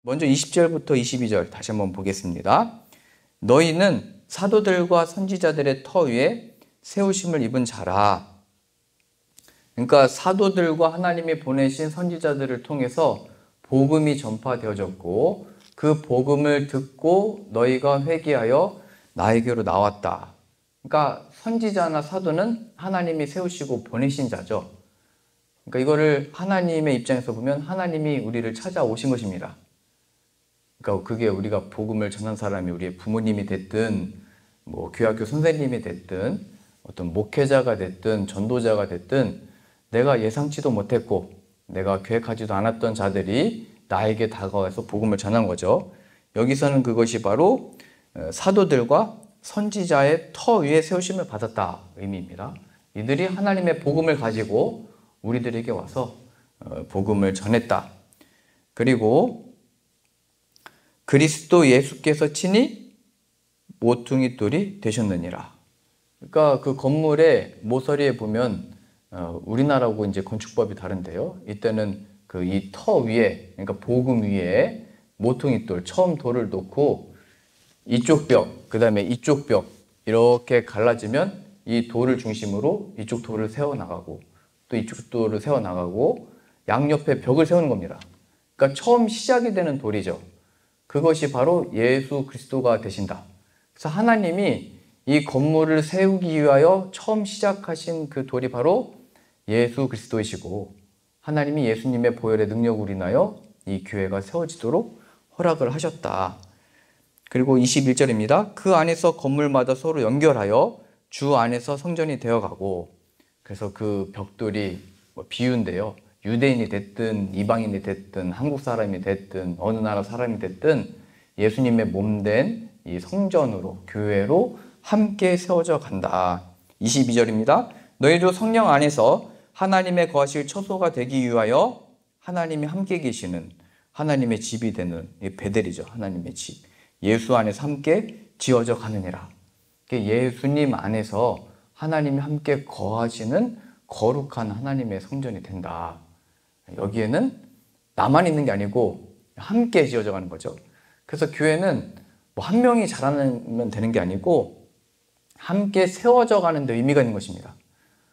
먼저 20절부터 22절 다시 한번 보겠습니다. 너희는 사도들과 선지자들의 터 위에 세우심을 입은 자라. 그러니까 사도들과 하나님이 보내신 선지자들을 통해서 복음이 전파되어졌고 그 복음을 듣고 너희가 회개하여 나에게로 나왔다. 그러니까 선지자나 사도는 하나님이 세우시고 보내신 자죠. 그러니까 이거를 하나님의 입장에서 보면 하나님이 우리를 찾아오신 것입니다. 그러니까 그게 우리가 복음을 전한 사람이 우리의 부모님이 됐든 뭐 교학교 선생님이 됐든 어떤 목회자가 됐든 전도자가 됐든 내가 예상치도 못했고 내가 계획하지도 않았던 자들이 나에게 다가와서 복음을 전한 거죠. 여기서는 그것이 바로 사도들과 선지자의 터 위에 세우심을 받았다 의미입니다. 이들이 하나님의 복음을 가지고 우리들에게 와서 복음을 전했다. 그리고 그리스도 예수께서 친히 모퉁이 돌이 되셨느니라. 그러니까 그 건물의 모서리에 보면 우리나라하고 이제 건축법이 다른데요. 이때는 그 이 터 위에, 그러니까 복음 위에 모퉁이 돌, 처음 돌을 놓고 이쪽 벽, 그 다음에 이쪽 벽 이렇게 갈라지면 이 돌을 중심으로 이쪽 돌을 세워 나가고 또 이쪽 돌을 세워 나가고 양옆에 벽을 세우는 겁니다. 그러니까 처음 시작이 되는 돌이죠. 그것이 바로 예수 그리스도가 되신다. 그래서 하나님이 이 건물을 세우기 위하여 처음 시작하신 그 돌이 바로 예수 그리스도이시고 하나님이 예수님의 보혈의 능력으로 인하여 이 교회가 세워지도록 허락을 하셨다. 그리고 21절입니다. 그 안에서 건물마다 서로 연결하여 주 안에서 성전이 되어가고, 그래서 그 벽돌이 비유인데요. 유대인이 됐든 이방인이 됐든 한국 사람이 됐든 어느 나라 사람이 됐든 예수님의 몸된 이 성전으로 교회로 함께 세워져 간다. 22절입니다. 너희도 성령 안에서 하나님의 거하실 처소가 되기 위하여 하나님이 함께 계시는 하나님의 집이 되는 베델이죠. 하나님의 집. 예수 안에서 함께 지어져 가느니라. 예수님 안에서 하나님이 함께 거하시는 거룩한 하나님의 성전이 된다. 여기에는 나만 있는 게 아니고 함께 지어져 가는 거죠. 그래서 교회는 뭐 한 명이 잘하면 되는 게 아니고 함께 세워져 가는 데 의미가 있는 것입니다.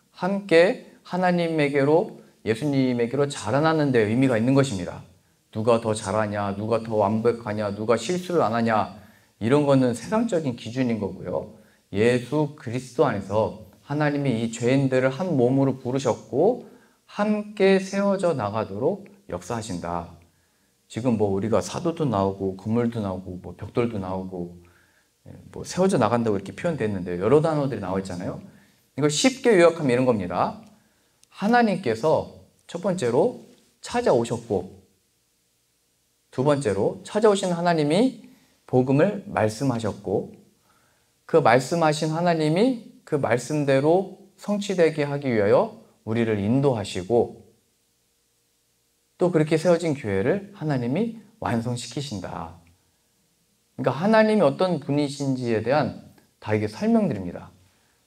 함께 하나님에게로 예수님에게로 자라나는 데 의미가 있는 것입니다. 누가 더 잘하냐, 누가 더 완벽하냐, 누가 실수를 안 하냐 이런 거는 세상적인 기준인 거고요. 예수 그리스도 안에서 하나님이 이 죄인들을 한 몸으로 부르셨고 함께 세워져 나가도록 역사하신다. 지금 뭐 우리가 사도도 나오고 건물도 나오고 뭐 벽돌도 나오고 뭐 세워져 나간다고 이렇게 표현됐는데 여러 단어들이 나와 있잖아요. 이걸 쉽게 요약하면 이런 겁니다. 하나님께서 첫 번째로 찾아오셨고 두 번째로 찾아오신 하나님이 복음을 말씀하셨고 그 말씀하신 하나님이 그 말씀대로 성취되게 하기 위하여 우리를 인도하시고 또 그렇게 세워진 교회를 하나님이 완성시키신다. 그러니까 하나님이 어떤 분이신지에 대한 다 이게 설명드립니다.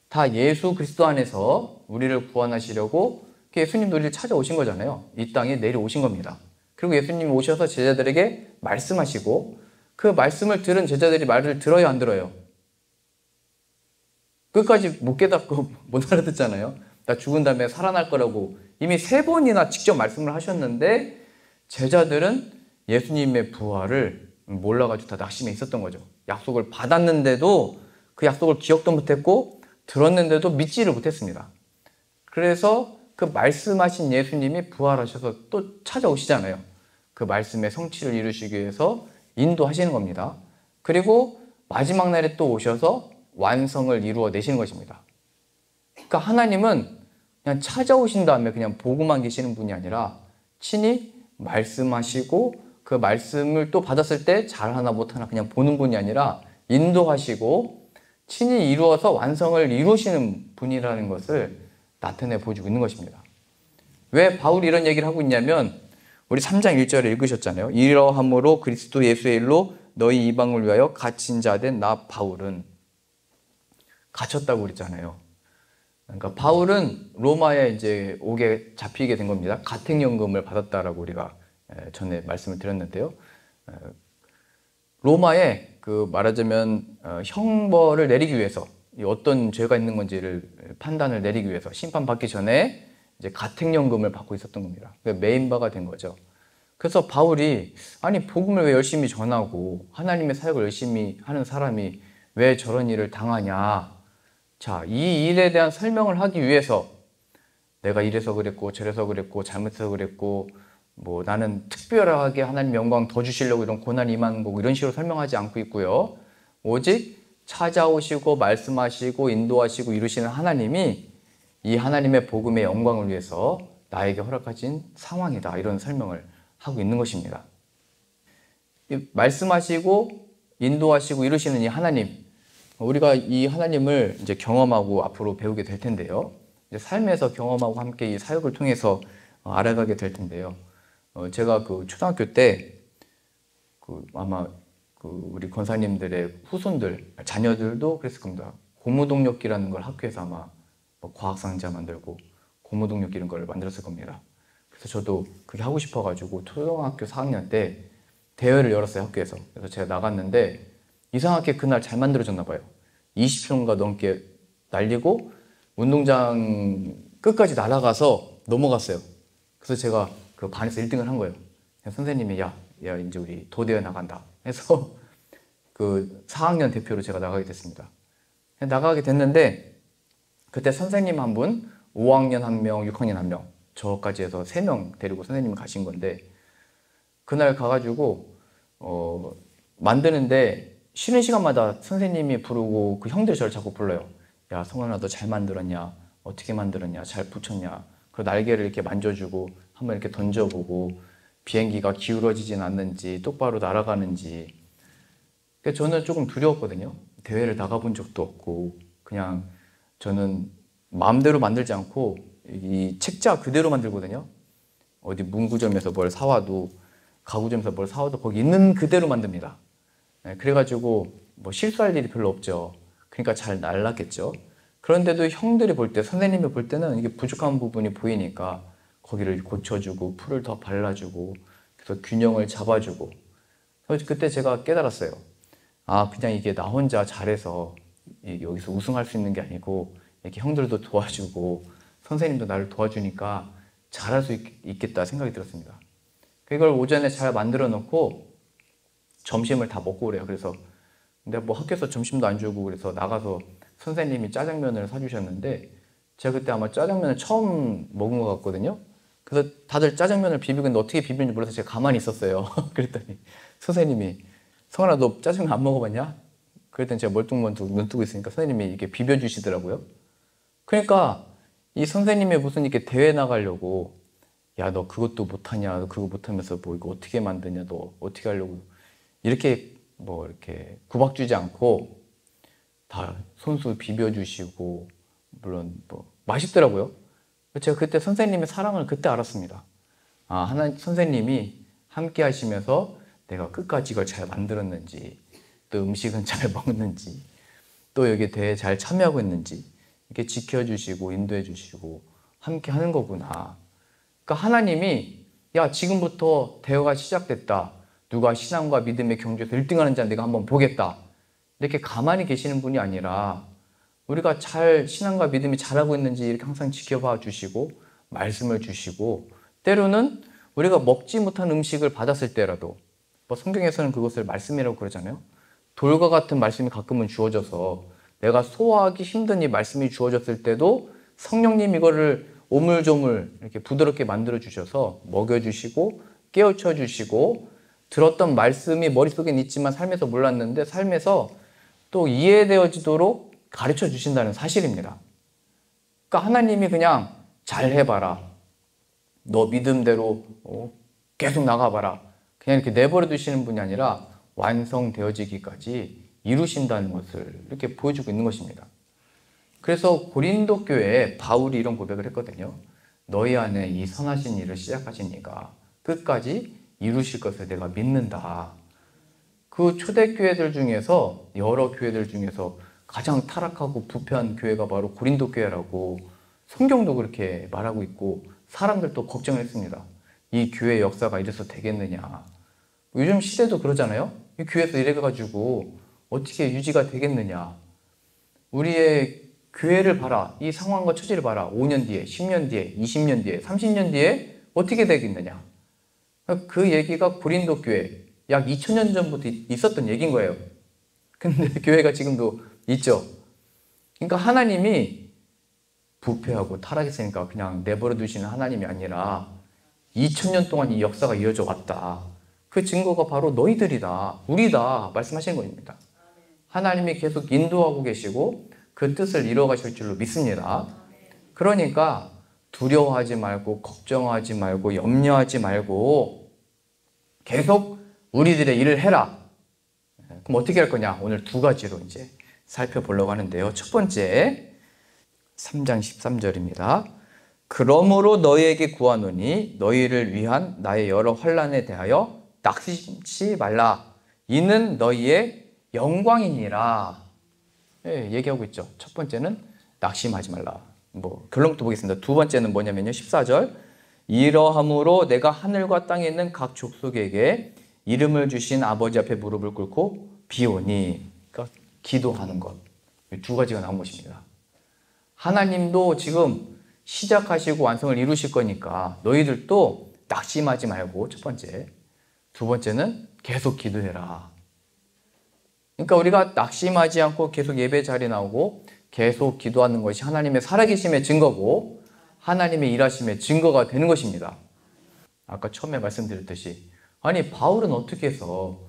다 예수 그리스도 안에서 우리를 구원하시려고 예수님도 우리를 찾아오신 거잖아요. 이 땅에 내려오신 겁니다. 그리고 예수님이 오셔서 제자들에게 말씀하시고 그 말씀을 들은 제자들이 말을 들어요, 안 들어요? 끝까지 못 깨닫고 못 알아듣잖아요. 나 죽은 다음에 살아날 거라고 이미 3번이나 직접 말씀을 하셨는데 제자들은 예수님의 부활을 몰라가지고 다 낙심해 있었던 거죠. 약속을 받았는데도 그 약속을 기억도 못했고 들었는데도 믿지를 못했습니다. 그래서 그 말씀하신 예수님이 부활하셔서 또 찾아오시잖아요. 그 말씀의 성취를 이루시기 위해서 인도하시는 겁니다. 그리고 마지막 날에 또 오셔서 완성을 이루어 내시는 것입니다. 그러니까 하나님은 그냥 찾아오신 다음에 그냥 보고만 계시는 분이 아니라 친히 말씀하시고 그 말씀을 또 받았을 때 잘하나 못하나 그냥 보는 분이 아니라 인도하시고 친히 이루어서 완성을 이루시는 분이라는 것을 나타내 보여주고 있는 것입니다. 왜 바울이 이런 얘기를 하고 있냐면 우리 3장 1절에 읽으셨잖아요. 이러함으로 그리스도 예수의 일로 너희 이방을 위하여 갇힌 자 된 나 바울은 갇혔다고 그랬잖아요. 그러니까 바울은 로마에 이제 오게 잡히게 된 겁니다. 가택연금을 받았다라고 우리가 전에 말씀을 드렸는데요. 로마에 그 말하자면 형벌을 내리기 위해서 어떤 죄가 있는 건지를 판단을 내리기 위해서 심판받기 전에 이제 가택연금을 받고 있었던 겁니다. 그러니까 메인바가 된 거죠. 그래서 바울이 아니 복음을 왜 열심히 전하고 하나님의 사역을 열심히 하는 사람이 왜 저런 일을 당하냐. 자, 이 일에 대한 설명을 하기 위해서 내가 이래서 그랬고 저래서 그랬고 잘못해서 그랬고 뭐 나는 특별하게 하나님 영광 더 주시려고 이런 고난이 임하는 거고 이런 식으로 설명하지 않고 있고요. 오직 찾아오시고 말씀하시고 인도하시고 이루시는 하나님이 이 하나님의 복음의 영광을 위해서 나에게 허락하신 상황이다. 이런 설명을 하고 있는 것입니다. 말씀하시고 인도하시고 이루시는 이 하나님, 우리가 이 하나님을 이제 경험하고 앞으로 배우게 될 텐데요. 이제 삶에서 경험하고 함께 이 사역을 통해서 알아가게 될 텐데요. 제가 그 초등학교 때 아마 우리 권사님들의 후손들, 자녀들도 그랬을 겁니다. 고무동력기라는 걸 학교에서 아마 뭐 과학상자 만들고 고무동력기 이런 걸 만들었을 겁니다. 그래서 저도 그게 하고 싶어가지고 초등학교 4학년 때 대회를 열었어요, 학교에서. 그래서 제가 나갔는데 이상하게 그날 잘 만들어졌나 봐요. 20km가 넘게 날리고 운동장 끝까지 날아가서 넘어갔어요. 그래서 제가 그 반에서 1등을 한 거예요. 선생님이 야 이제 우리 도대회 나간다 해서 그 4학년 대표로 제가 나가게 됐습니다. 나가게 됐는데 그때 선생님 한 분, 5학년 한 명, 6학년 한 명, 저까지 해서 3명 데리고 선생님이 가신 건데 그날 가가지고 만드는데 쉬는 시간마다 선생님이 부르고 그 형들이 저를 자꾸 불러요. 야 성원아 너 잘 만들었냐? 어떻게 만들었냐? 잘 붙였냐? 그 날개를 이렇게 만져주고 한번 이렇게 던져보고 비행기가 기울어지진 않는지 똑바로 날아가는지. 그러니까 저는 조금 두려웠거든요. 대회를 나가본 적도 없고 그냥 저는 마음대로 만들지 않고 이 책자 그대로 만들거든요. 어디 문구점에서 뭘 사와도 가구점에서 뭘 사와도 거기 있는 그대로 만듭니다. 그래가지고 뭐 실수할 일이 별로 없죠. 그러니까 잘 날랐겠죠. 그런데도 형들이 볼 때, 선생님이 볼 때는 이게 부족한 부분이 보이니까 거기를 고쳐주고 풀을 더 발라주고 그래서 균형을 잡아주고. 그래서 그때 제가 깨달았어요. 아 그냥 이게 나 혼자 잘해서 여기서 우승할 수 있는 게 아니고 이렇게 형들도 도와주고 선생님도 나를 도와주니까 잘할 수 있겠다 생각이 들었습니다. 그걸 오전에 잘 만들어 놓고 점심을 다 먹고 그래요. 그래서 근데 뭐 학교에서 점심도 안 주고 그래서 나가서 선생님이 짜장면을 사주셨는데 제가 그때 아마 짜장면을 처음 먹은 것 같거든요. 그래서 다들 짜장면을 비비고 있는데 어떻게 비비는지 몰라서 제가 가만히 있었어요. 그랬더니 선생님이 성환아 너 짜장면 안 먹어봤냐? 그랬더니 제가 멀뚱멀뚱 눈 뜨고 있으니까 선생님이 이렇게 비벼주시더라고요. 그러니까 이 선생님이 무슨 이렇게 대회 나가려고 야 너 그것도 못하냐? 너 그거 못하면서 뭐 이거 어떻게 만드냐? 너 어떻게 하려고 이렇게 뭐 이렇게 구박 주지 않고 다 손수 비벼주시고 물론 뭐 맛있더라고요. 제가 그때 선생님의 사랑을 그때 알았습니다. 아 하나님 선생님이 함께 하시면서 내가 끝까지 이걸 잘 만들었는지 또 음식은 잘 먹는지 또 여기 대회에 잘 참여하고 있는지 이렇게 지켜주시고 인도해 주시고 함께 하는 거구나. 그러니까 하나님이 야 지금부터 대회가 시작됐다. 누가 신앙과 믿음의 경주에서 1등하는 자 내가 한번 보겠다. 이렇게 가만히 계시는 분이 아니라 우리가 잘 신앙과 믿음이 잘하고 있는지 이렇게 항상 지켜봐 주시고 말씀을 주시고 때로는 우리가 먹지 못한 음식을 받았을 때라도 뭐 성경에서는 그것을 말씀이라고 그러잖아요. 돌과 같은 말씀이 가끔은 주어져서 내가 소화하기 힘든 이 말씀이 주어졌을 때도 성령님 이거를 오물조물 이렇게 부드럽게 만들어 주셔서 먹여주시고 깨우쳐 주시고 들었던 말씀이 머릿속엔 있지만 삶에서 몰랐는데 삶에서 또 이해되어지도록 가르쳐 주신다는 사실입니다. 그러니까 하나님이 그냥 잘 해봐라. 너 믿음대로 계속 나가봐라. 그냥 이렇게 내버려 두시는 분이 아니라 완성되어지기까지 이루신다는 것을 이렇게 보여주고 있는 것입니다. 그래서 고린도 교회에 바울이 이런 고백을 했거든요. 너희 안에 이 선하신 일을 시작하신 이가 끝까지 이루실 것을 내가 믿는다. 그 초대교회들 중에서 여러 교회들 중에서 가장 타락하고 부패한 교회가 바로 고린도 교회라고 성경도 그렇게 말하고 있고 사람들도 걱정을 했습니다. 이 교회 역사가 이래서 되겠느냐. 요즘 시대도 그러잖아요. 이 교회에서 이래가지고 어떻게 유지가 되겠느냐. 우리의 교회를 봐라. 이 상황과 처지를 봐라. 5년 뒤에, 10년 뒤에, 20년 뒤에, 30년 뒤에 어떻게 되겠느냐. 그 얘기가 고린도 교회 약 2000년 전부터 있었던 얘기인 거예요. 근데 교회가 지금도 있죠. 그러니까 하나님이 부패하고 타락했으니까 그냥 내버려 두시는 하나님이 아니라 2000년 동안 이 역사가 이어져 왔다. 그 증거가 바로 너희들이다. 우리다. 말씀하시는 겁니다. 하나님이 계속 인도하고 계시고 그 뜻을 이루어 가실 줄로 믿습니다. 그러니까 두려워하지 말고 걱정하지 말고 염려하지 말고 계속 우리들의 일을 해라. 그럼 어떻게 할 거냐? 오늘 두 가지로 이제 살펴보려고 하는데요. 첫 번째 3장 13절입니다. 그러므로 너희에게 구하노니 너희를 위한 나의 여러 환난에 대하여 낙심치 말라. 이는 너희의 영광이니라. 예, 얘기하고 있죠. 첫 번째는 낙심하지 말라. 결론부터 보겠습니다. 두 번째는 뭐냐면요. 14절. 이러함으로 내가 하늘과 땅에 있는 각 족속에게 이름을 주신 아버지 앞에 무릎을 꿇고 비오니. 그러니까 기도하는 것. 이 두 가지가 나온 것입니다. 하나님도 지금 시작하시고 완성을 이루실 거니까 너희들도 낙심하지 말고 첫 번째. 두 번째는 계속 기도해라. 그러니까 우리가 낙심하지 않고 계속 예배 자리에 나오고 계속 기도하는 것이 하나님의 살아계심의 증거고 하나님의 일하심의 증거가 되는 것입니다. 아까 처음에 말씀드렸듯이 아니 바울은 어떻게 해서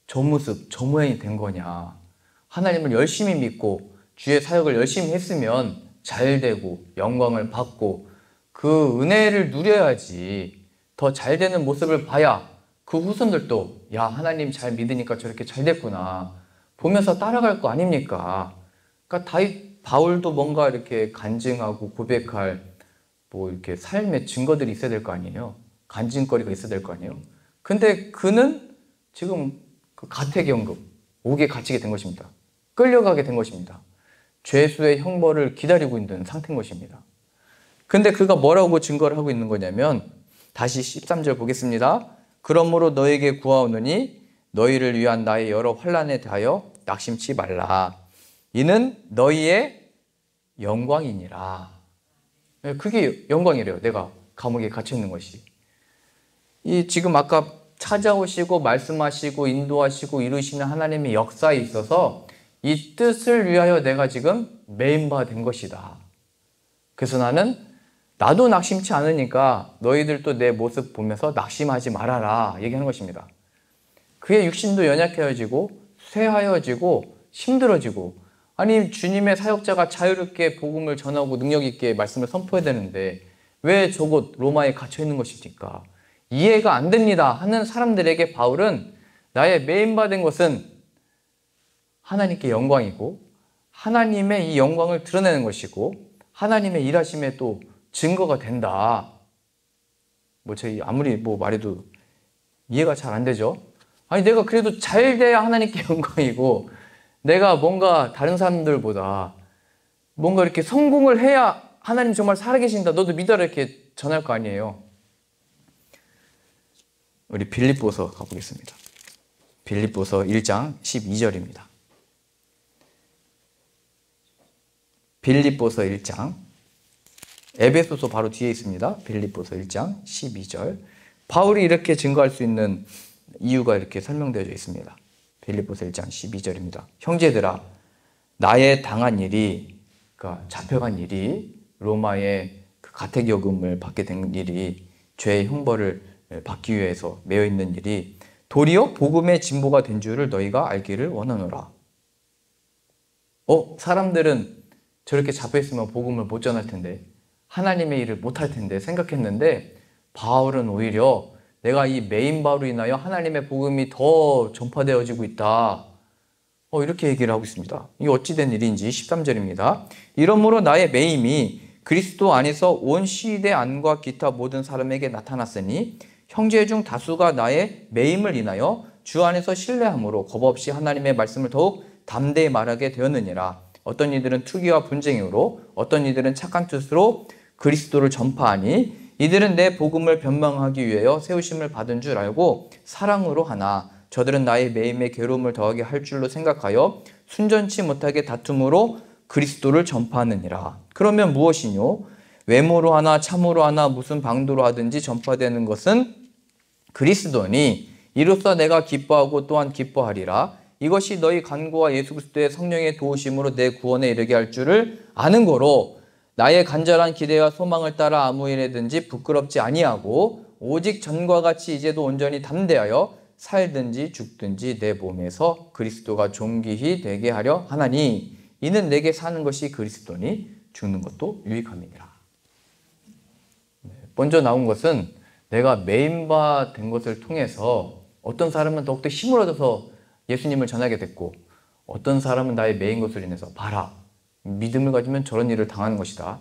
저 모습, 저 모양이 된 거냐. 하나님을 열심히 믿고 주의 사역을 열심히 했으면 잘 되고 영광을 받고 그 은혜를 누려야지. 더 잘 되는 모습을 봐야 그 후손들도 야 하나님 잘 믿으니까 저렇게 잘 됐구나 보면서 따라갈 거 아닙니까? 그러니까 바울도 뭔가 이렇게 간증하고 고백할 이렇게 삶의 증거들이 있어야 될 거 아니에요. 간증거리가 있어야 될 거 아니에요. 근데 그는 지금 그 가택연금, 옥에 갇히게 된 것입니다. 끌려가게 된 것입니다. 죄수의 형벌을 기다리고 있는 상태인 것입니다. 근데 그가 뭐라고 증거를 하고 있는 거냐면 다시 13절 보겠습니다. 그러므로 너에게 구하오노니 너희를 위한 나의 여러 환난에 대하여 낙심치 말라. 이는 너희의 영광이니라. 그게 영광이래요. 내가 감옥에 갇혀 있는 것이. 지금 아까 찾아오시고 말씀하시고 인도하시고 이루시는 하나님의 역사에 있어서 이 뜻을 위하여 내가 지금 메인바 된 것이다. 그래서 나도 낙심치 않으니까 너희들도 내 모습 보면서 낙심하지 말아라 얘기하는 것입니다. 그의 육신도 연약해지고 쇠하여지고 힘들어지고 아니 주님의 사역자가 자유롭게 복음을 전하고 능력 있게 말씀을 선포해야 되는데 왜 저곳 로마에 갇혀 있는 것입니까? 이해가 안 됩니다 하는 사람들에게 바울은 나의 메인바 된 것은 하나님께 영광이고 하나님의 이 영광을 드러내는 것이고 하나님의 일하심에 또 증거가 된다. 저희 아무리 말해도 이해가 잘 안 되죠. 아니 내가 그래도 잘 돼야 하나님께 영광이고 내가 뭔가 다른 사람들보다 뭔가 이렇게 성공을 해야 하나님 정말 살아계신다. 너도 믿어라 이렇게 전할 거 아니에요. 우리 빌립보서 가보겠습니다. 빌립보서 1장 12절입니다. 빌립보서 1장 에베소서 바로 뒤에 있습니다. 빌립보서 1장 12절 바울이 이렇게 증거할 수 있는 이유가 이렇게 설명되어 있습니다. 빌립보서 1장 12절입니다. 형제들아 나의 당한 일이 그러니까 잡혀간 일이 로마의 그 가택요금을 받게 된 일이 죄의 형벌을 받기 위해서 매여 있는 일이 도리어 복음의 진보가 된 줄을 너희가 알기를 원하노라. 사람들은 저렇게 잡혀있으면 복음을 못 전할 텐데 하나님의 일을 못할 텐데 생각했는데 바울은 오히려 내가 이 메인 바로 인하여 하나님의 복음이 더 전파되어지고 있다. 이렇게 얘기를 하고 있습니다. 이게 어찌된 일인지 13절입니다. 이러므로 나의 매임이 그리스도 안에서 온 시대 안과 기타 모든 사람에게 나타났으니 형제 중 다수가 나의 매임을 인하여 주 안에서 신뢰함으로 겁없이 하나님의 말씀을 더욱 담대히 말하게 되었느니라. 어떤 이들은 투기와 분쟁으로 어떤 이들은 착한 뜻으로 그리스도를 전파하니 이들은 내 복음을 변방하기 위하여 세우심을 받은 줄 알고 사랑으로 하나 저들은 나의 매임에 괴로움을 더하게 할 줄로 생각하여 순전치 못하게 다툼으로 그리스도를 전파하느니라. 그러면 무엇이뇨? 외모로 하나 참으로 하나 무슨 방도로 하든지 전파되는 것은 그리스도니 이로써 내가 기뻐하고 또한 기뻐하리라. 이것이 너희 간구와 예수 그리스도의 성령의 도우심으로 내 구원에 이르게 할 줄을 아는 거로 나의 간절한 기대와 소망을 따라 아무 일에든지 부끄럽지 아니하고 오직 전과 같이 이제도 온전히 담대하여 살든지 죽든지 내 몸에서 그리스도가 존귀히 되게 하려 하나니 이는 내게 사는 것이 그리스도니 죽는 것도 유익함이니라. 먼저 나온 것은 내가 메인바 된 것을 통해서 어떤 사람은 더욱더 힘을 얻어서 예수님을 전하게 됐고 어떤 사람은 나의 메인 것으로 인해서 봐라, 믿음을 가지면 저런 일을 당하는 것이다.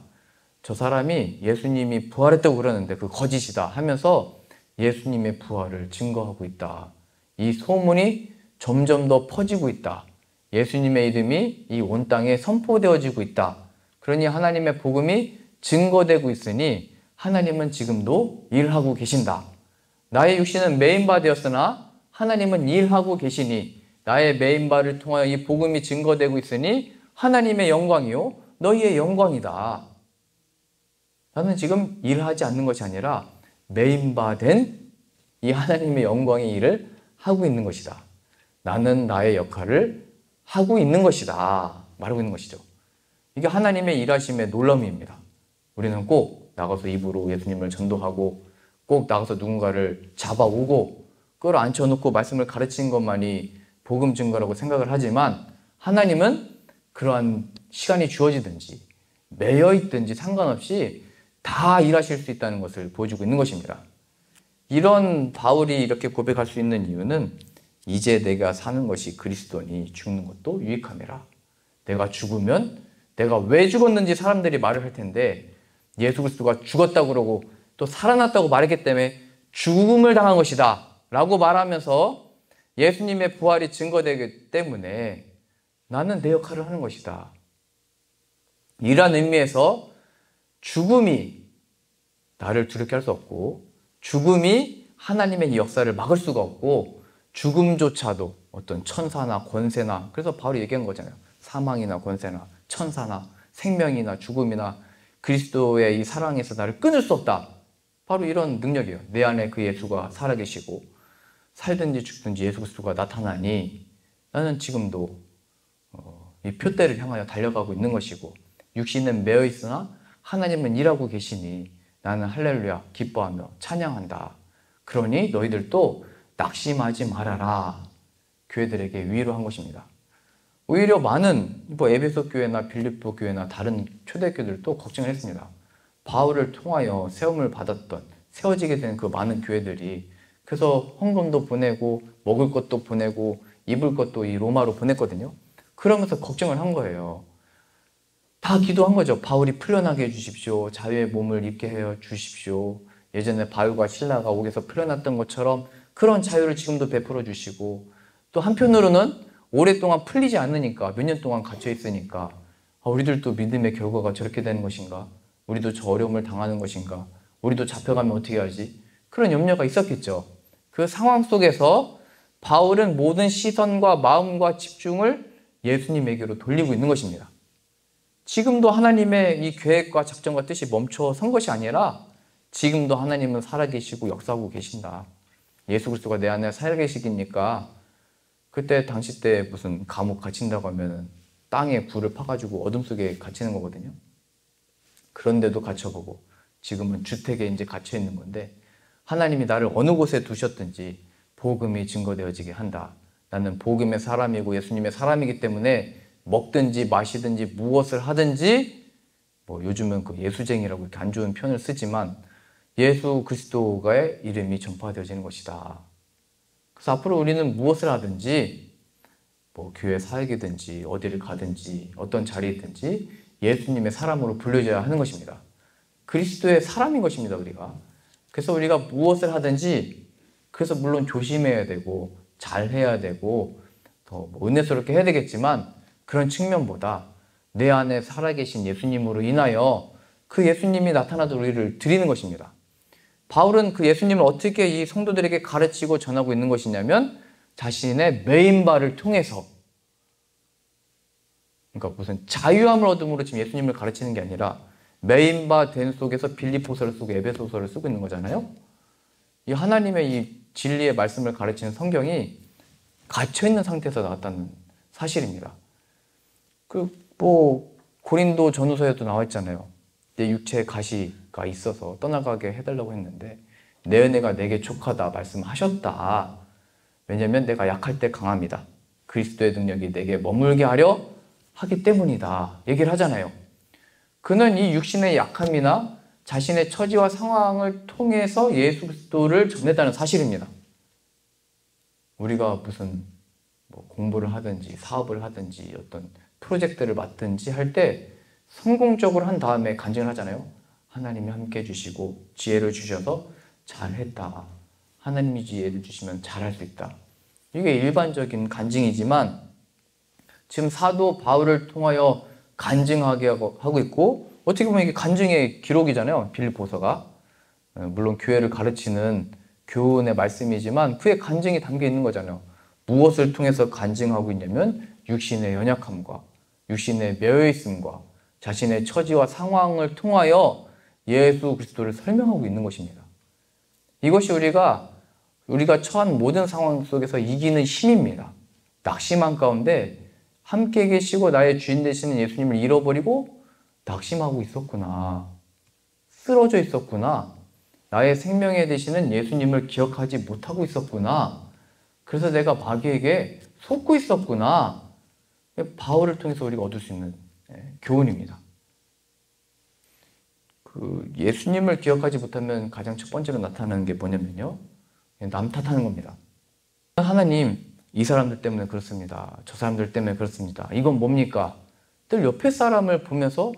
저 사람이 예수님이 부활했다고 그러는데 그 거짓이다 하면서 예수님의 부활을 증거하고 있다. 이 소문이 점점 더 퍼지고 있다. 예수님의 이름이 이 온 땅에 선포되어지고 있다. 그러니 하나님의 복음이 증거되고 있으니 하나님은 지금도 일하고 계신다. 나의 육신은 메인바 되었으나 하나님은 일하고 계시니 나의 메인바를 통하여 이 복음이 증거되고 있으니 하나님의 영광이요 너희의 영광이다. 나는 지금 일하지 않는 것이 아니라 메인바 된 이 하나님의 영광의 일을 하고 있는 것이다. 나는 나의 역할을 하고 있는 것이다. 말하고 있는 것이죠. 이게 하나님의 일하심의 놀라움입니다. 우리는 꼭 나가서 입으로 예수님을 전도하고 꼭 나가서 누군가를 잡아오고 끌어앉혀놓고 말씀을 가르치는 것만이 복음 증거라고 생각을 하지만 하나님은 그러한 시간이 주어지든지 매여 있든지 상관없이 다 일하실 수 있다는 것을 보여주고 있는 것입니다. 이런 바울이 이렇게 고백할 수 있는 이유는 이제 내가 사는 것이 그리스도니 죽는 것도 유익함이라. 내가 죽으면 내가 왜 죽었는지 사람들이 말을 할 텐데 예수 그리스도가 죽었다고 그러고 또 살아났다고 말했기 때문에 죽음을 당한 것이다 라고 말하면서 예수님의 부활이 증거되기 때문에 나는 내 역할을 하는 것이다. 이런 의미에서 죽음이 나를 두렵게 할 수 없고 죽음이 하나님의 이 역사를 막을 수가 없고 죽음조차도 어떤 천사나 권세나 그래서 바울이 얘기한 거잖아요. 사망이나 권세나 천사나 생명이나 죽음이나 그리스도의 이 사랑에서 나를 끊을 수 없다. 바로 이런 능력이에요. 내 안에 그 예수가 살아계시고 살든지 죽든지 예수 그리스도가 나타나니 나는 지금도 이 표대를 향하여 달려가고 있는 것이고 육신은 매어 있으나 하나님은 일하고 계시니 나는 할렐루야 기뻐하며 찬양한다. 그러니 너희들도 낙심하지 말아라. 교회들에게 위로한 것입니다. 오히려 많은 에베소 교회나 빌립보 교회나 다른 초대교들도 걱정을 했습니다. 바울을 통하여 세움을 받았던 세워지게 된 그 많은 교회들이 그래서 헌금도 보내고 먹을 것도 보내고 입을 것도 이 로마로 보냈거든요. 그러면서 걱정을 한 거예요. 다 기도한 거죠. 바울이 풀려나게 해주십시오. 자유의 몸을 입게 해 주십시오. 예전에 바울과 실라가 옥에서 풀려났던 것처럼 그런 자유를 지금도 베풀어 주시고 또 한편으로는 오랫동안 풀리지 않으니까 몇 년 동안 갇혀 있으니까 우리들도 믿음의 결과가 저렇게 되는 것인가? 우리도 저 어려움을 당하는 것인가? 우리도 잡혀가면 어떻게 하지? 그런 염려가 있었겠죠. 그 상황 속에서 바울은 모든 시선과 마음과 집중을 예수님에게로 돌리고 있는 것입니다. 지금도 하나님의 이 계획과 작정과 뜻이 멈춰선 것이 아니라 지금도 하나님은 살아계시고 역사하고 계신다. 예수 그리스도가 내 안에 살아계시니까 그때 당시 때 무슨 감옥 갇힌다고 하면 땅에 불을 파가지고 어둠 속에 갇히는 거거든요. 그런데도 갇혀보고 지금은 주택에 이제 갇혀 있는 건데 하나님이 나를 어느 곳에 두셨든지 복음이 증거되어지게 한다. 나는 복음의 사람이고 예수님의 사람이기 때문에 먹든지 마시든지 무엇을 하든지 요즘은 그 예수쟁이라고 이렇게 안 좋은 표현을 쓰지만 예수 그리스도의 이름이 전파되어지는 것이다. 그래서 앞으로 우리는 무엇을 하든지 교회 사역이든지 어디를 가든지 어떤 자리이든지 예수님의 사람으로 불려져야 하는 것입니다. 그리스도의 사람인 것입니다. 우리가. 그래서 우리가 무엇을 하든지 그래서 물론 조심해야 되고 잘해야 되고 더 은혜스럽게 해야 되겠지만 그런 측면보다 내 안에 살아계신 예수님으로 인하여 그 예수님이 나타나도 우리를 드리는 것입니다. 바울은 그 예수님을 어떻게 이 성도들에게 가르치고 전하고 있는 것이냐면 자신의 메인바를 통해서, 그러니까 무슨 자유함을 얻음으로 지금 예수님을 가르치는 게 아니라 메인바 된 속에서 빌립보서를 쓰고 에베소서를 쓰고 있는 거잖아요. 이 하나님의 이 진리의 말씀을 가르치는 성경이 갇혀있는 상태에서 나왔다는 사실입니다. 고린도 전후서에도 나와 있잖아요. 내 육체에 가시가 있어서 떠나가게 해달라고 했는데 내 은혜가 내게 족하다 말씀하셨다. 왜냐하면 내가 약할 때 강합니다. 그리스도의 능력이 내게 머물게 하려 하기 때문이다. 얘기를 하잖아요. 그는 이 육신의 약함이나 자신의 처지와 상황을 통해서 예수 그리스도를 전했다는 사실입니다. 우리가 무슨 공부를 하든지 사업을 하든지 어떤 프로젝트를 맡든지 할 때 성공적으로 한 다음에 간증을 하잖아요. 하나님이 함께 해주시고 지혜를 주셔서 잘했다. 하나님이 지혜를 주시면 잘할 수 있다. 이게 일반적인 간증이지만 지금 사도 바울을 통하여 간증하게 하고 있고, 어떻게 보면 이게 간증의 기록이잖아요. 빌립보서가. 물론 교회를 가르치는 교훈의 말씀이지만 그의 간증이 담겨 있는 거잖아요. 무엇을 통해서 간증하고 있냐면 육신의 연약함과 육신의 매여있음과 자신의 처지와 상황을 통하여 예수 그리스도를 설명하고 있는 것입니다. 이것이 우리가 처한 모든 상황 속에서 이기는 힘입니다. 낙심한 가운데 함께 계시고 나의 주인 되시는 예수님을 잃어버리고 낙심하고 있었구나. 쓰러져 있었구나. 나의 생명에 되시는 예수님을 기억하지 못하고 있었구나. 그래서 내가 마귀에게 속고 있었구나. 바울을 통해서 우리가 얻을 수 있는 교훈입니다. 예수님을 기억하지 못하면 가장 첫 번째로 나타나는 게 뭐냐면요. 남 탓하는 겁니다. 하나님, 이 사람들 때문에 그렇습니다. 저 사람들 때문에 그렇습니다. 이건 뭡니까? 늘 옆에 사람을 보면서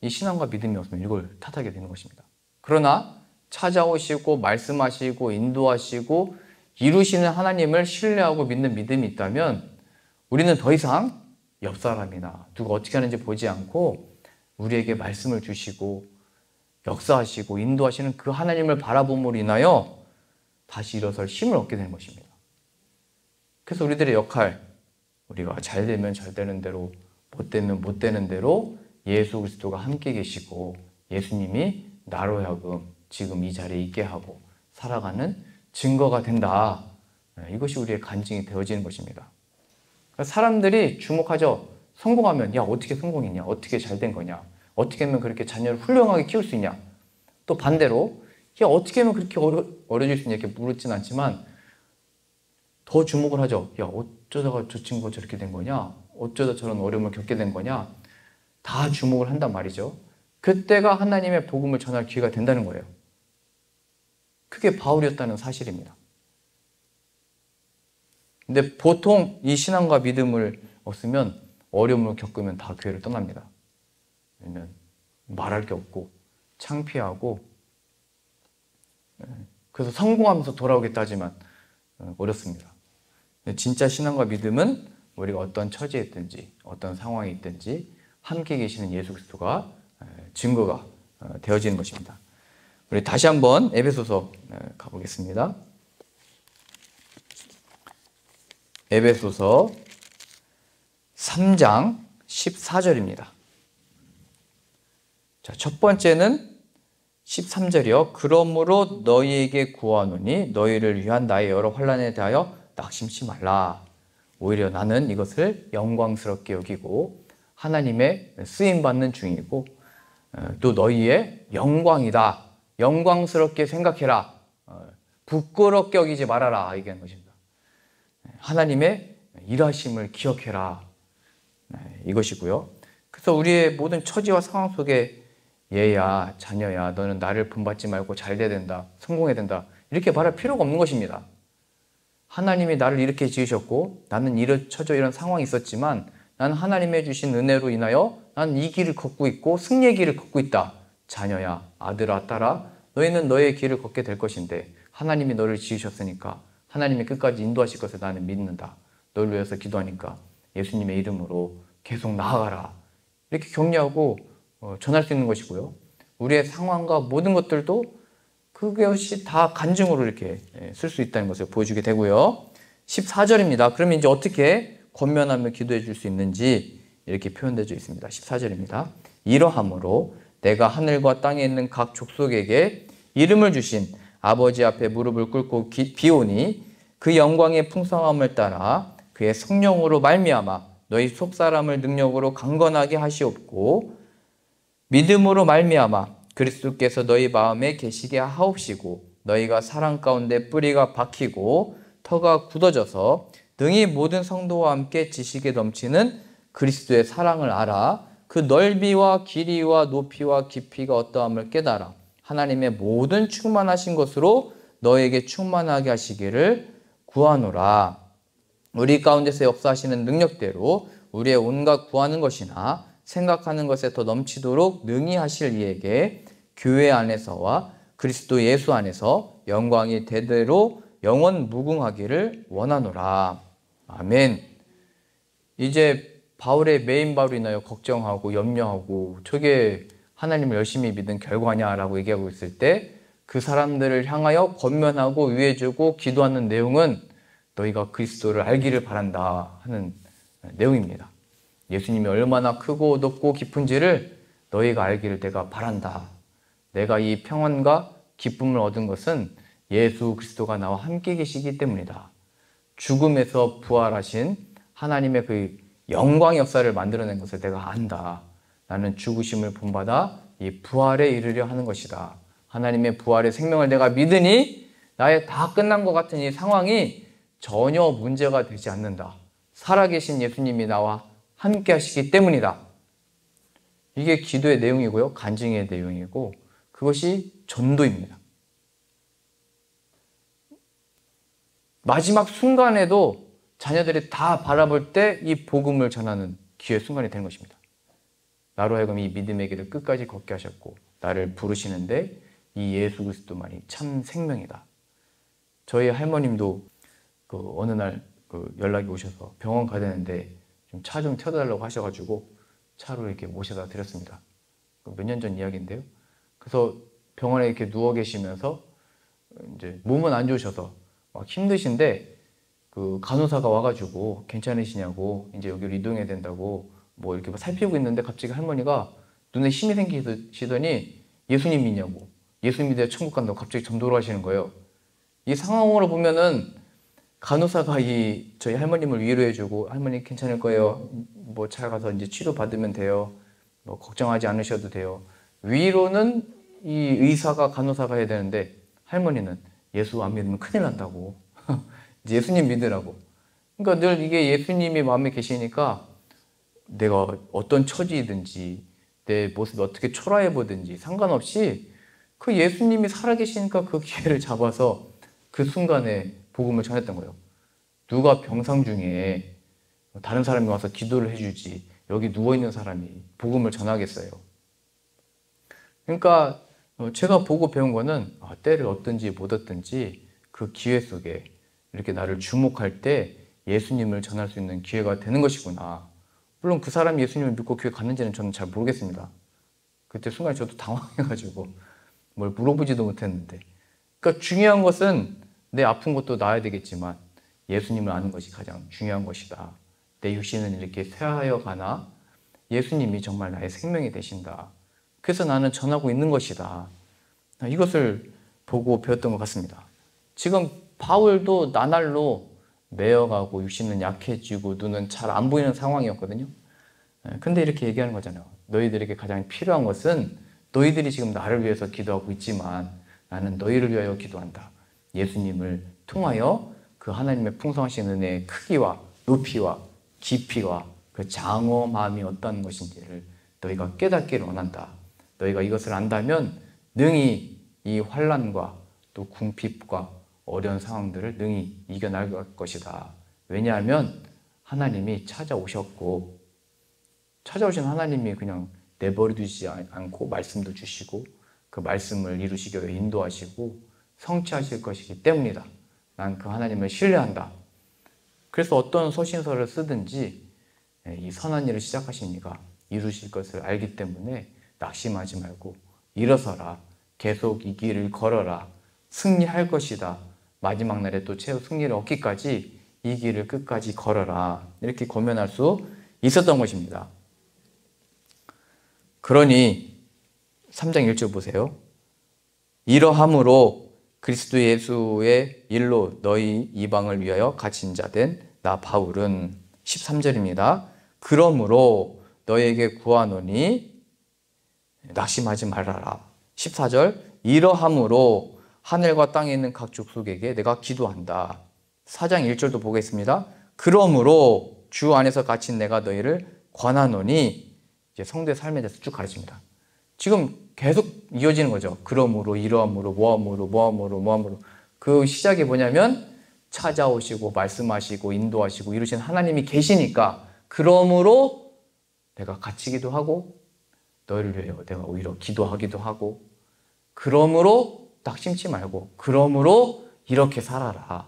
이 신앙과 믿음이 없으면 이걸 탓하게 되는 것입니다. 그러나 찾아오시고 말씀하시고 인도하시고 이루시는 하나님을 신뢰하고 믿는 믿음이 있다면 우리는 더 이상 옆 사람이나 누가 어떻게 하는지 보지 않고 우리에게 말씀을 주시고 역사하시고 인도하시는 그 하나님을 바라봄으로 인하여 다시 일어설 힘을 얻게 되는 것입니다. 그래서 우리들의 역할, 우리가 잘 되면 잘 되는 대로, 못 되면 못 되는 대로 예수 그리스도가 함께 계시고 예수님이 나로 하여금 지금 이 자리에 있게 하고 살아가는 증거가 된다. 이것이 우리의 간증이 되어지는 것입니다. 사람들이 주목하죠. 성공하면 야 어떻게 성공했냐? 어떻게 잘 된 거냐? 어떻게 하면 그렇게 자녀를 훌륭하게 키울 수 있냐? 또 반대로 야 어떻게 하면 그렇게 어려질 수 있냐? 이렇게 물었진 않지만 더 주목을 하죠. 야 어쩌다가 저 친구가 저렇게 된 거냐? 어쩌다 저런 어려움을 겪게 된 거냐? 다 주목을 한단 말이죠. 그때가 하나님의 복음을 전할 기회가 된다는 거예요. 그게 바울이었다는 사실입니다. 근데 보통 이 신앙과 믿음을 없으면 어려움을 겪으면 다 교회를 떠납니다. 왜냐면 말할 게 없고 창피하고 그래서 성공하면서 돌아오겠다 하지만 어렵습니다. 진짜 신앙과 믿음은 우리가 어떤 처지에 있든지 어떤 상황에 있든지 함께 계시는 예수 그리스도가 증거가 되어지는 것입니다. 우리 다시 한번 에베소서 가보겠습니다. 에베소서 3장 14절입니다. 자, 첫 번째는 13절이요. 그러므로 너희에게 구하노니 너희를 위한 나의 여러 환난에 대하여 낙심치 말라. 오히려 나는 이것을 영광스럽게 여기고 하나님의 쓰임받는 중이고 또 너희의 영광이다. 영광스럽게 생각해라. 부끄럽게 여기지 말아라. 얘기하는 것입니다. 하나님의 일하심을 기억해라. 이것이고요. 그래서 우리의 모든 처지와 상황 속에 얘야, 자녀야, 너는 나를 본받지 말고 잘 돼야 된다. 성공해야 된다. 이렇게 말할 필요가 없는 것입니다. 하나님이 나를 이렇게 지으셨고 나는 이런 처져 이런 상황이 있었지만 나는 하나님의 주신 은혜로 인하여 나는 이 길을 걷고 있고 승리의 길을 걷고 있다. 자녀야, 아들아, 딸아, 너희는 너의 길을 걷게 될 것인데 하나님이 너를 지으셨으니까 하나님이 끝까지 인도하실 것을 나는 믿는다. 너를 위해서 기도하니까 예수님의 이름으로 계속 나아가라. 이렇게 격려하고 전할 수 있는 것이고요. 우리의 상황과 모든 것들도 그것이 다 간증으로 이렇게 쓸 수 있다는 것을 보여주게 되고요. 14절입니다. 그러면 이제 어떻게 권면하며 기도해 줄 수 있는지 이렇게 표현되어 있습니다. 14절입니다. 이러함으로 내가 하늘과 땅에 있는 각 족속에게 이름을 주신 아버지 앞에 무릎을 꿇고 비오니 그 영광의 풍성함을 따라 그의 성령으로 말미암아 너희 속사람을 능력으로 강건하게 하시옵고 믿음으로 말미암아 그리스도께서 너희 마음에 계시게 하옵시고 너희가 사랑 가운데 뿌리가 박히고 터가 굳어져서 능히 모든 성도와 함께 지식에 넘치는 그리스도의 사랑을 알아 그 넓이와 길이와 높이와 깊이가 어떠함을 깨달아 하나님의 모든 충만하신 것으로 너에게 충만하게 하시기를 구하노라. 우리 가운데서 역사하시는 능력대로 우리의 온갖 구하는 것이나 생각하는 것에 더 넘치도록 능히 하실 이에게 교회 안에서와 그리스도 예수 안에서 영광이 대대로 영원 무궁하기를 원하노라. 아멘. 이제 바울의 메인 바로 인하여 걱정하고 염려하고 저게 하나님을 열심히 믿은 결과냐라고 얘기하고 있을 때 그 사람들을 향하여 권면하고 위해주고 기도하는 내용은 너희가 그리스도를 알기를 바란다 하는 내용입니다. 예수님이 얼마나 크고 높고 깊은지를 너희가 알기를 내가 바란다. 내가 이 평안과 기쁨을 얻은 것은 예수 그리스도가 나와 함께 계시기 때문이다. 죽음에서 부활하신 하나님의 그 영광의 역사를 만들어낸 것을 내가 안다. 나는 죽으심을 본받아 이 부활에 이르려 하는 것이다. 하나님의 부활의 생명을 내가 믿으니 나의 다 끝난 것 같은 이 상황이 전혀 문제가 되지 않는다. 살아계신 예수님이 나와 함께 하시기 때문이다. 이게 기도의 내용이고요. 간증의 내용이고 그것이 전도입니다. 마지막 순간에도 자녀들이 다 바라볼 때 이 복음을 전하는 기회의 순간이 되는 것입니다. 나로 하여금 이 믿음의 길을 끝까지 걷게 하셨고 나를 부르시는데 이 예수 그리스도만이 참 생명이다. 저희 할머님도 어느 날 연락이 오셔서 병원 가야 되는데 좀 차 좀 태워달라고 하셔가지고 차로 이렇게 모셔다 드렸습니다. 몇 년 전 이야기인데요. 그래서 병원에 이렇게 누워 계시면서 이제 몸은 안 좋으셔서 막 힘드신데 그 간호사가 와가지고 괜찮으시냐고 이제 여기로 이동해야 된다고 뭐 이렇게 살피고 있는데 갑자기 할머니가 눈에 힘이 생기시더니 예수님 믿냐고 예수님 믿어야 천국 간다고 갑자기 전도를 하시는 거예요. 이 상황으로 보면은 간호사가 저희 할머님을 위로해주고 할머니 괜찮을 거예요. 뭐 차 가서 이제 치료 받으면 돼요. 뭐 걱정하지 않으셔도 돼요. 위로는 이 의사가 간호사가 해야 되는데 할머니는 예수 안 믿으면 큰일 난다고. 예수님 믿으라고. 그러니까 늘 이게 예수님이 마음에 계시니까 내가 어떤 처지이든지 내 모습이 어떻게 초라해 보든지 상관없이 그 예수님이 살아계시니까 그 기회를 잡아서 그 순간에 복음을 전했던 거예요. 누가 병상 중에 다른 사람이 와서 기도를 해주지 여기 누워있는 사람이 복음을 전하겠어요. 그러니까 제가 보고 배운 거는 때를 얻든지 못 얻든지 그 기회 속에 이렇게 나를 주목할 때 예수님을 전할 수 있는 기회가 되는 것이구나. 물론 그 사람이 예수님을 믿고 교회 갔는지는 저는 잘 모르겠습니다. 그때 순간에 저도 당황해가지고 뭘 물어보지도 못했는데. 그러니까 중요한 것은 내 아픈 것도 나아야 되겠지만 예수님을 아는 것이 가장 중요한 것이다. 내 육신은 이렇게 쇠하여 가나 예수님이 정말 나의 생명이 되신다. 그래서 나는 전하고 있는 것이다. 이것을 보고 배웠던 것 같습니다. 지금 바울도 나날로 매여가고 육신은 약해지고 눈은 잘 안 보이는 상황이었거든요. 근데 이렇게 얘기하는 거잖아요. 너희들에게 가장 필요한 것은 너희들이 지금 나를 위해서 기도하고 있지만 나는 너희를 위하여 기도한다. 예수님을 통하여 그 하나님의 풍성하신 은혜의 크기와 높이와 깊이와 그 장엄함이 어떤 것인지를 너희가 깨닫기를 원한다. 너희가 이것을 안다면 능히 이 환난과 또 궁핍과 어려운 상황들을 능히 이겨나갈 것이다. 왜냐하면 하나님이 찾아오셨고 찾아오신 하나님이 그냥 내버려 두지 않고 말씀도 주시고 그 말씀을 이루시기 위해 인도하시고 성취하실 것이기 때문이다. 난 그 하나님을 신뢰한다. 그래서 어떤 서신서를 쓰든지 이 선한 일을 시작하신 이가 이루실 것을 알기 때문에 낙심하지 말고 일어서라. 계속 이 길을 걸어라. 승리할 것이다. 마지막 날에 또 최후 승리를 얻기까지 이 길을 끝까지 걸어라. 이렇게 권면할 수 있었던 것입니다. 그러니 3장 1절 보세요. 이러함으로 그리스도 예수의 일로 너희 이방을 위하여 갇힌 자 된 나 바울은 13절입니다. 그러므로 너에게 구하노니 낙심하지 말아라. 14절 이러함으로 하늘과 땅에 있는 각 족속에게 내가 기도한다. 4장 1절도 보겠습니다. 그러므로 주 안에서 갇힌 내가 너희를 권하노니 이제 성도의 삶에 대해서 쭉 가르칩니다. 지금 계속 이어지는 거죠. 그러므로 이러함으로 뭐함으로 그 시작이 뭐냐면 찾아오시고 말씀하시고 인도하시고 이루신 하나님이 계시니까 그러므로 내가 갇히기도 하고 너희를 위하여 내가 오히려 기도하기도 하고 그러므로 낙심치 말고 그러므로 이렇게 살아라.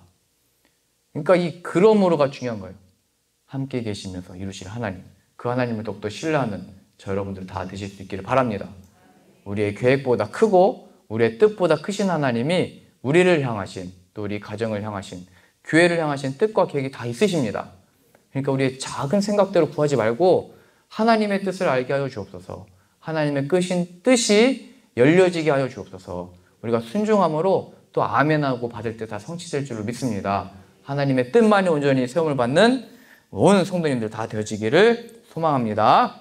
그러니까 이 그러므로가 중요한 거예요. 함께 계시면서 이루실 하나님, 그 하나님을 더욱더 신뢰하는 저 여러분들 다 되실 수 있기를 바랍니다. 우리의 계획보다 크고 우리의 뜻보다 크신 하나님이 우리를 향하신 또 우리 가정을 향하신 교회를 향하신 뜻과 계획이 다 있으십니다. 그러니까 우리의 작은 생각대로 구하지 말고 하나님의 뜻을 알게 하여 주옵소서. 하나님의 뜻이 열려지게 하여 주옵소서. 우리가 순종함으로 또 아멘하고 받을 때 다 성취될 줄로 믿습니다. 하나님의 뜻만이 온전히 세움을 받는 온 성도님들 다 되어지기를 소망합니다.